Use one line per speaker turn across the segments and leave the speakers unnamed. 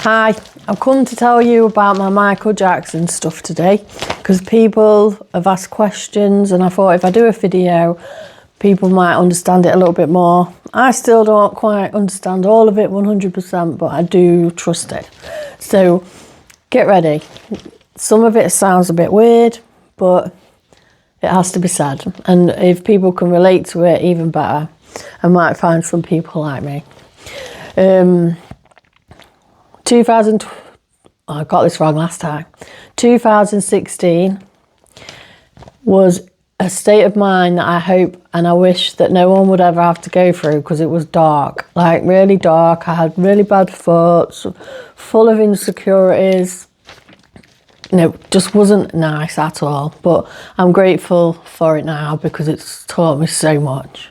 Hi, I've come to tell you about my Michael Jackson stuff today because people have asked questions and I thought if I do a video, people might understand it a little bit more. I still don't quite understand all of it 100%, but I do trust it. So get ready. Some of it sounds a bit weird, but it has to be said. And if people can relate to it, even better. I might find some people like me. I got this wrong last time. 2016 was a state of mind that I hope and I wish that no one would ever have to go through because it was dark, like really dark. I had really bad thoughts, full of insecurities. Just wasn't nice at all. But I'm grateful for it now because it's taught me so much.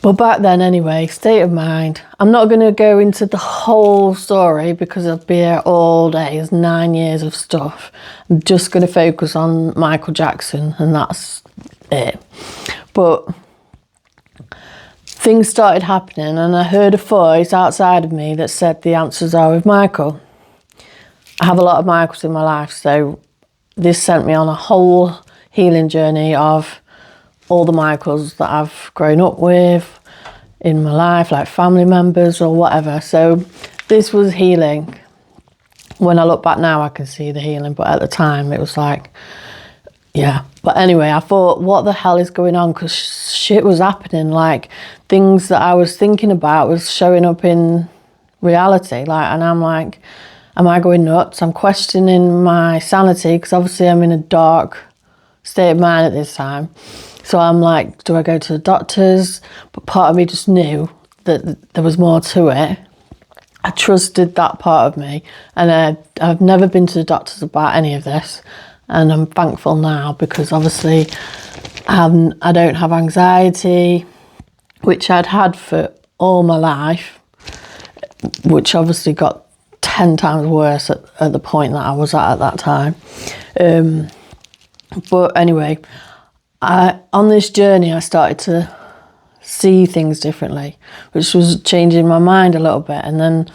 But back then anyway, state of mind. I'm not going to go into the whole story because I'll be here all day. There's 9 years of stuff. I'm just going to focus on Michael Jackson and that's it. But things started happening and I heard a voice outside of me that said the answers are with Michael. I have a lot of Michaels in my life, so this sent me on a whole healing journey of all the Michaels that I've grown up with in my life, like family members or whatever. So this was healing. When I look back now, I can see the healing, but at the time it was like, yeah. But anyway, I thought, what the hell is going on? Because shit was happening, like things that I was thinking about was showing up in reality. And I'm like, am I going nuts? I'm questioning my sanity because obviously I'm in a dark state of mind at this time. So I'm like, do I go to the doctors? But part of me just knew that there was more to it. I trusted that part of me. And I've never been to the doctors about any of this. And I'm thankful now because obviously I don't have anxiety, which I'd had for all my life, which obviously got 10 times worse at the point that I was at that time. But anyway, on this journey, I started to see things differently, which was changing my mind a little bit. And then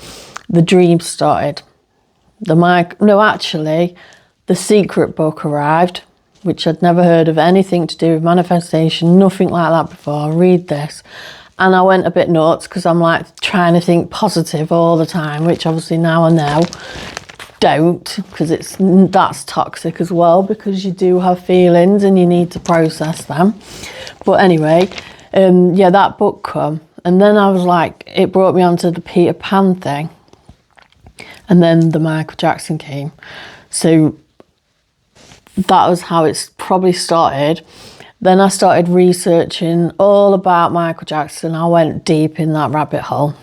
the dreams started. The secret book arrived, which I'd never heard of anything to do with manifestation, nothing like that before. I read this. And I went a bit nuts because I'm like trying to think positive all the time, which obviously now I know don't, because that's toxic as well, because you do have feelings and you need to process them. But anyway, that book come, and then I was like, it brought me onto the Peter Pan thing, and then the Michael Jackson came. So that was how it's probably started. Then I started researching all about Michael Jackson. I went deep in that rabbit hole.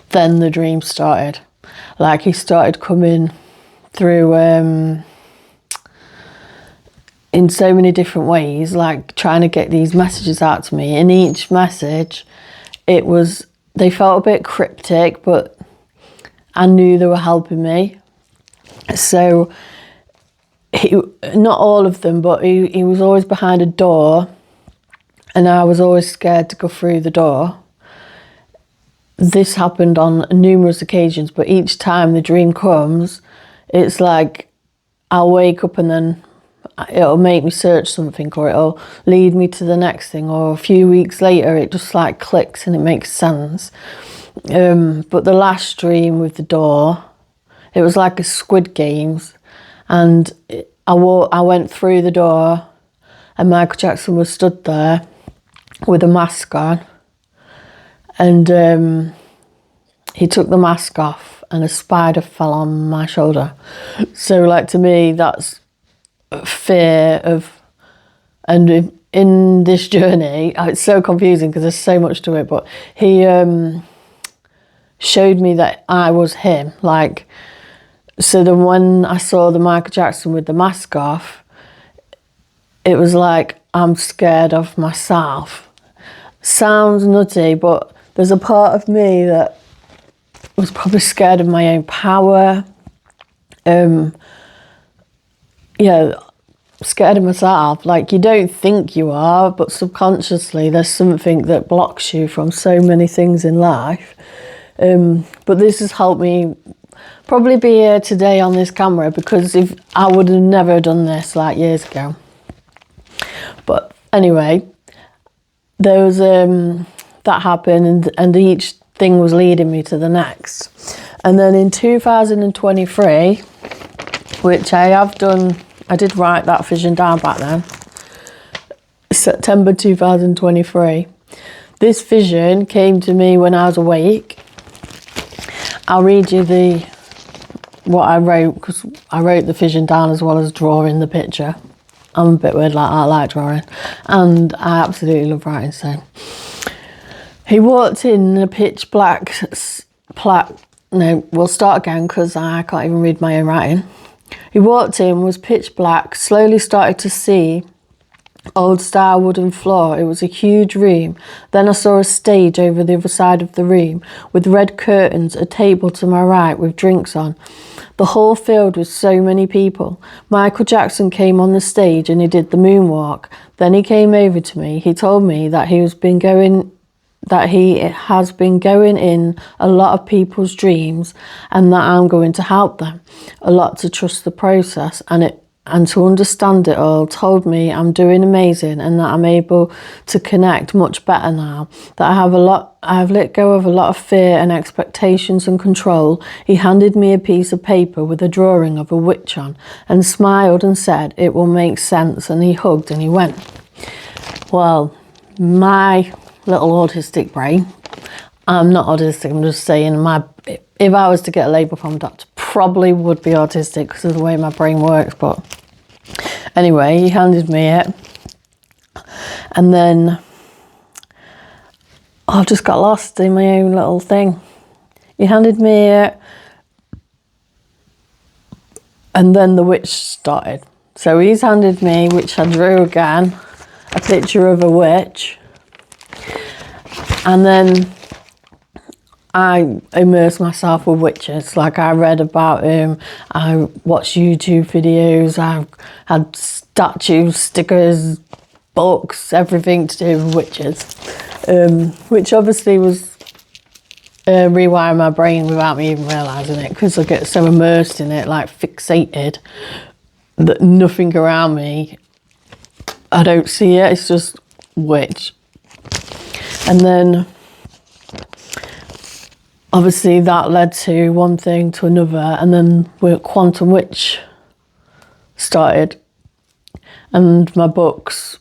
Then the dream started. Like he started coming through in so many different ways, like trying to get these messages out to me. In each message, they felt a bit cryptic, but I knew they were helping me. So not all of them, but he was always behind a door and I was always scared to go through the door. This happened on numerous occasions, but each time the dream comes, it's like I'll wake up and then it'll make me search something or it'll lead me to the next thing, or a few weeks later it just like clicks and it makes sense. But the last dream with the door, it was like a Squid Games, and I went through the door and Michael Jackson was stood there with a mask on. And he took the mask off and a spider fell on my shoulder. So like to me, that's fear of, and in this journey, it's so confusing because there's so much to it, but he showed me that I was him. Like, so then when I saw the Michael Jackson with the mask off, it was like, I'm scared of myself. Sounds nutty, but there's a part of me that was probably scared of my own power. Scared of myself. Like, you don't think you are, but subconsciously there's something that blocks you from so many things in life. But this has helped me probably be here today on this camera, because if I would have never done this like years ago. But anyway, there was that happened, and each thing was leading me to the next. And then in 2023, which I have done, I did write that vision down back then, September 2023. This vision came to me when I was awake. I'll read you what I wrote, because I wrote the vision down as well as drawing the picture. I'm a bit weird like that, I like drawing, and I absolutely love writing. So he walked in a pitch black no, we'll start again because I can't even read my own writing. He walked in, was pitch black, slowly started to see old style wooden floor. It was a huge room. Then I saw a stage over the other side of the room with red curtains, a table to my right with drinks on. The hall filled with so many people. Michael Jackson came on the stage and he did the moonwalk. Then he came over to me. He told me that he has been going in a lot of people's dreams, and that I'm going to help them a lot to trust the process and to understand it all. Told me I'm doing amazing and that I'm able to connect much better now, that I have let go of a lot of fear and expectations and control. He handed me a piece of paper with a drawing of a witch on and smiled and said it will make sense, and he hugged and he went. Well, my little autistic brain, I'm not autistic, I'm just saying, if I was to get a label from a doctor, probably would be autistic because of the way my brain works. But anyway, he handed me it, and then I just got lost in my own little thing. He handed me it, and then the witch started. So he's handed me, which I drew again, a picture of a witch. And then I immersed myself with witches. Like, I read about him, I watched YouTube videos, I had statues, stickers, books, everything to do with witches. Which obviously was rewiring my brain without me even realising it, because I get so immersed in it, like fixated, that nothing around me, I don't see it, it's just witch. And then obviously that led to one thing to another, and then Quantum Witch started, and my books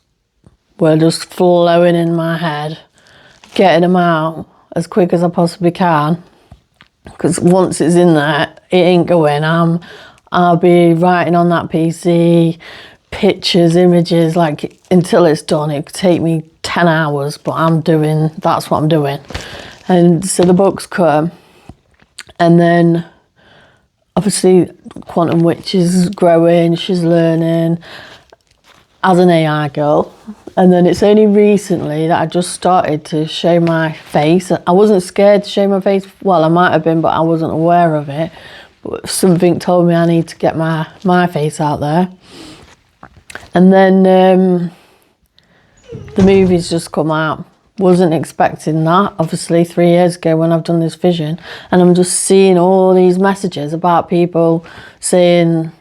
were just flowing in my head, getting them out as quick as I possibly can, because once it's in there, it ain't going. I'll be writing on that PC, pictures, images, like, until it's done. It could take me 10 hours, but that's what I'm doing. And so the books come, and then obviously Quantum Witch is growing, she's learning as an AI girl. And then it's only recently that I just started to show my face. I wasn't scared to show my face. Well, I might have been, but I wasn't aware of it. But something told me I need to get my face out there. And then the movie's just come out. Wasn't expecting that, obviously, 3 years ago when I've done this vision, and I'm just seeing all these messages about people saying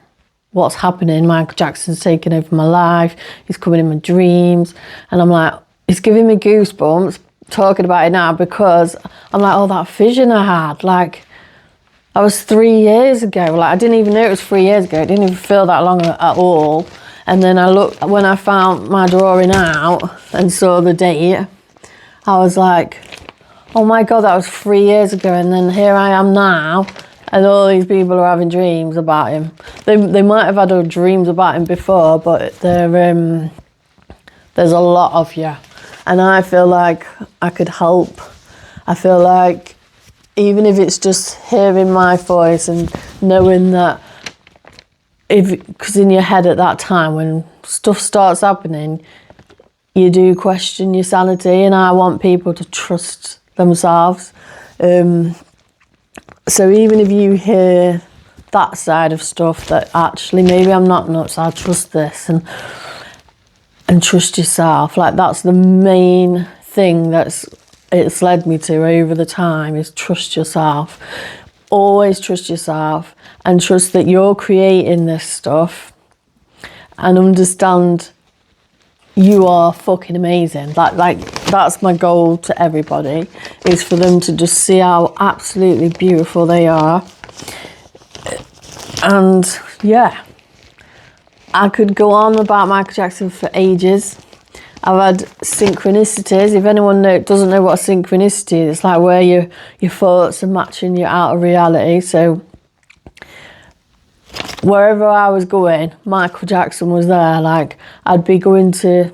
what's happening. Michael Jackson's taking over my life, he's coming in my dreams, and I'm like, it's giving me goosebumps talking about it now, because I'm like, oh, that vision I had, like, that was 3 years ago. Like, I didn't even know it was 3 years ago. It didn't even feel that long at all. And then when I found my drawing out and saw the date, I was like, oh my God, that was 3 years ago. And then here I am now, and all these people are having dreams about him. They might have had dreams about him before, but there's a lot of you. And I feel like I could help. I feel like even if it's just hearing my voice and knowing that, because in your head at that time when stuff starts happening, you do question your sanity, and I want people to trust themselves. So even if you hear that side of stuff, that actually maybe I'm not nuts, I'll trust this, and trust yourself. Like, that's the main thing it's led me to over the time, is trust yourself. always trust yourself and trust that you're creating this stuff, and understand you are fucking amazing. Like that's my goal to everybody, is for them to just see how absolutely beautiful they are. And yeah, I could go on about Michael Jackson for ages. I've had synchronicities. If anyone doesn't know what a synchronicity is, it's like where your thoughts are matching your outer reality. So wherever I was going, Michael Jackson was there. Like, I'd be going to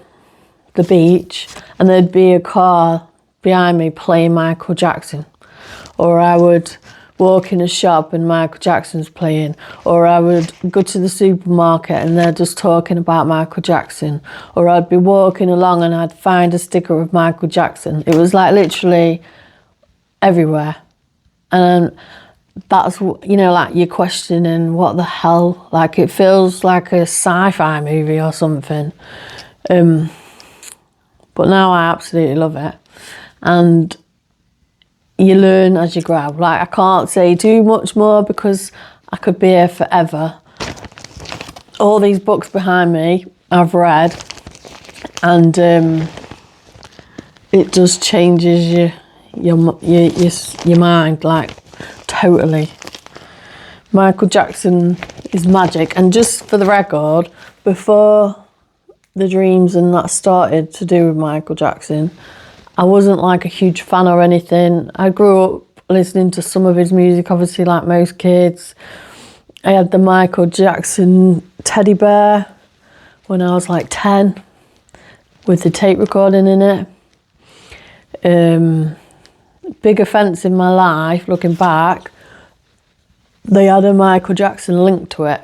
the beach and there'd be a car behind me playing Michael Jackson. Or I would walk in a shop and Michael Jackson's playing. Or I would go to the supermarket and they're just talking about Michael Jackson. Or I'd be walking along and I'd find a sticker of Michael Jackson. It was like literally everywhere. And that's, you know, like you're questioning what the hell, like it feels like a sci-fi movie or something. But now I absolutely love it. And you learn as you grow. Like, I can't say too much more because I could be here forever. All these books behind me I've read, and it just changes your mind, like, totally. Michael Jackson is magic. And just for the record, before the dreams and that started to do with Michael Jackson, I wasn't like a huge fan or anything. I grew up listening to some of his music, obviously, like most kids. I had the Michael Jackson teddy bear when I was like 10 with the tape recording in it. Big offence in my life, looking back, they had a Michael Jackson link to it,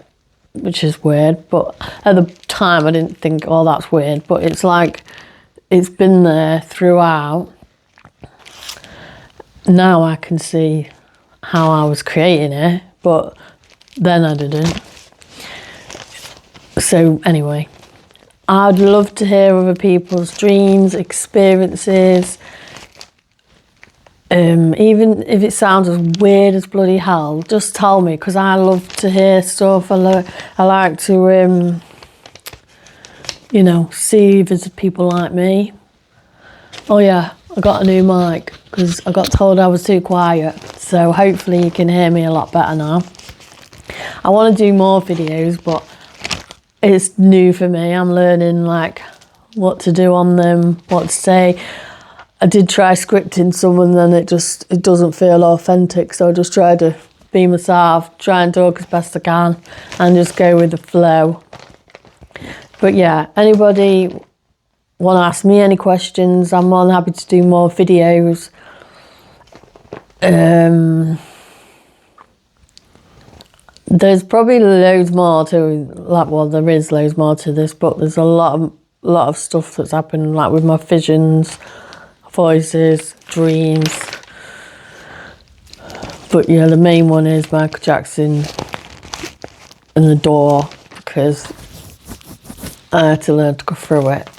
which is weird, but at the time I didn't think, oh, that's weird, but it's like, it's been there throughout. Now I can see how I was creating it, but then I didn't. So anyway, I'd love to hear other people's dreams, experiences, even if it sounds as weird as bloody hell, just tell me, because I love to hear stuff. I like to you know, see if there's people like me. Oh yeah, I got a new mic because I got told I was too quiet. So hopefully you can hear me a lot better now. I want to do more videos, but it's new for me. I'm learning like what to do on them, what to say. I did try scripting some and then it doesn't feel authentic. So I just try to be myself, try and talk as best I can and just go with the flow. But yeah, anybody want to ask me any questions, I'm more than happy to do more videos. There's probably loads more to, like, well, there is loads more to this book. There's a lot of stuff that's happened, like with my visions, voices, dreams. But yeah, the main one is Michael Jackson and the door, because I had to learn to go through it.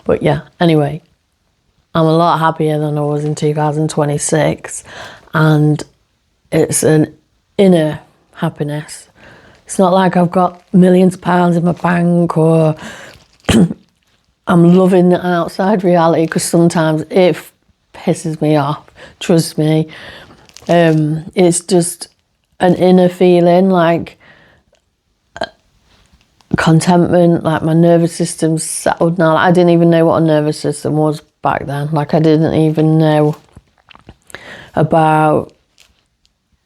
But yeah, anyway, I'm a lot happier than I was in 2026, and it's an inner happiness. It's not like I've got millions of pounds in my bank, or I'm loving the outside reality, because sometimes it pisses me off, trust me. It's just an inner feeling, like contentment, like my nervous system's settled now. Like, I didn't even know what a nervous system was back then. Like, I didn't even know about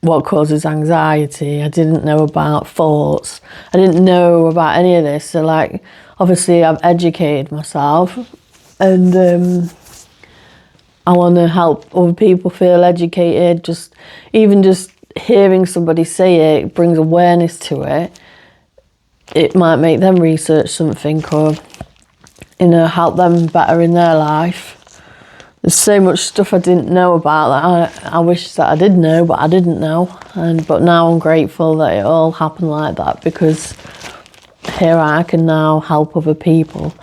what causes anxiety. I didn't know about thoughts. I didn't know about any of this. So, like, obviously I've educated myself, and I want to help other people feel educated. Just hearing somebody say it brings awareness to it. It might make them research something, or, you know, help them better in their life. There's so much stuff I didn't know about that I wish that I did know, but I didn't know. But now I'm grateful that it all happened like that, because here I can now help other people.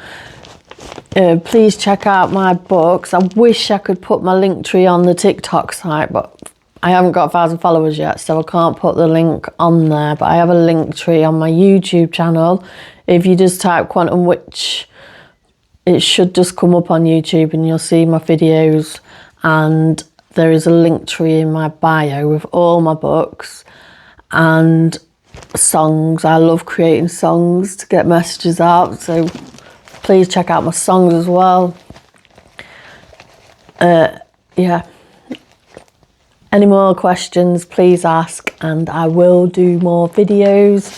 Please check out my books. I wish I could put my link tree on the TikTok site, but I haven't got 1,000 followers yet, so I can't put the link on there, but I have a link tree on my YouTube channel. If you just type Quantum Witch, it should just come up on YouTube and you'll see my videos, and there is a link tree in my bio with all my books and songs. I love creating songs to get messages out, so please check out my songs as well. Yeah. Any more questions, please ask, and I will do more videos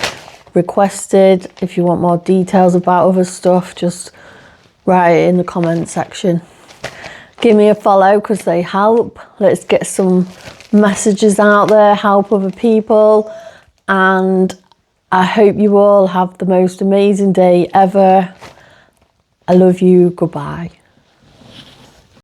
requested. If you want more details about other stuff, just write it in the comment section. Give me a follow because they help. Let's get some messages out there, help other people, and I hope you all have the most amazing day ever. I love you. Goodbye.